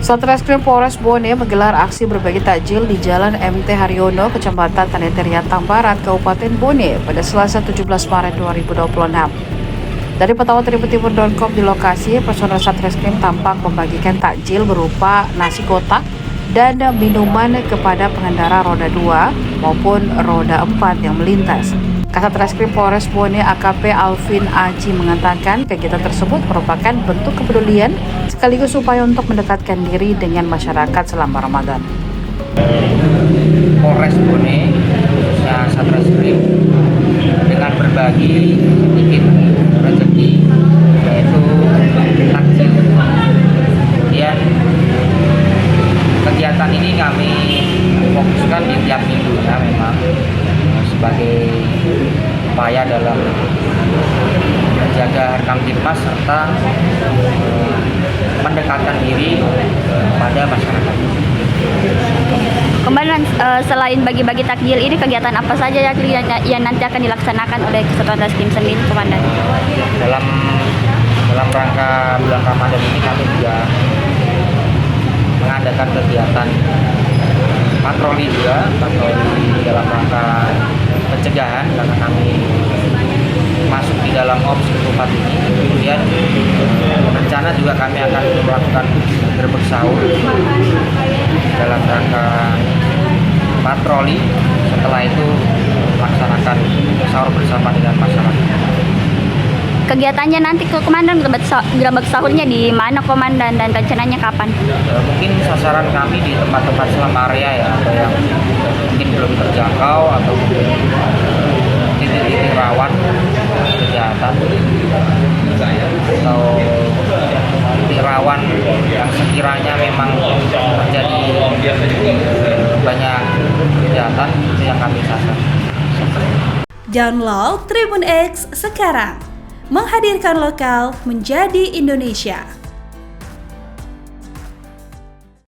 Satreskrim Polres Bone menggelar aksi berbagi takjil di Jalan MT Haryono, Kecamatan Tanah Barat, Kabupaten Bone pada Selasa 17 Maret 2026. Dari pantauan tribuntimur.com di lokasi, personel Satreskrim tampak membagikan takjil berupa nasi kotak dan minuman kepada pengendara roda 2 maupun roda 4 yang melintas. Kasat Reskrim Polres Bone AKP Alvin Aji mengatakan kegiatan tersebut merupakan bentuk kepedulian sekaligus upaya untuk mendekatkan diri dengan masyarakat selama Ramadan. Polres Bone, khususnya Satreskrim, dengan berbagi sedikit rezeki, yaitu takjil. Kemudian kegiatan ini kami fokuskan di tiap minggunya memang sebagai upaya dalam menjaga Kamtipmas serta mendekatkan diri pada masyarakat. Kemudian selain bagi-bagi takjil ini, kegiatan apa saja yang nanti akan dilaksanakan oleh Kesatuan Reskrim sendiri, Komandan? Dalam rangka bulan Ramadan ini kami juga mengadakan kegiatan patroli dalam rangka pencegahan, karena kami masuk di dalam ops ketupat ini. Kemudian rencana juga kami akan melakukan gerbek sahur dalam rangka patroli. Setelah itu melaksanakan sahur bersama dengan masyarakat. Kegiatannya nanti Komandan, gerbek sahurnya di mana, Komandan, dan rencananya kapan? Mungkin sasaran kami di tempat-tempat selam area ya, atau yang mungkin belum terjangkau atau titik-titik rawan kejahatan, atau titik rawan yang sekiranya memang terjadi banyak kejahatan, itu yang kami sasar. Download Tribun X sekarang, menghadirkan lokal menjadi Indonesia.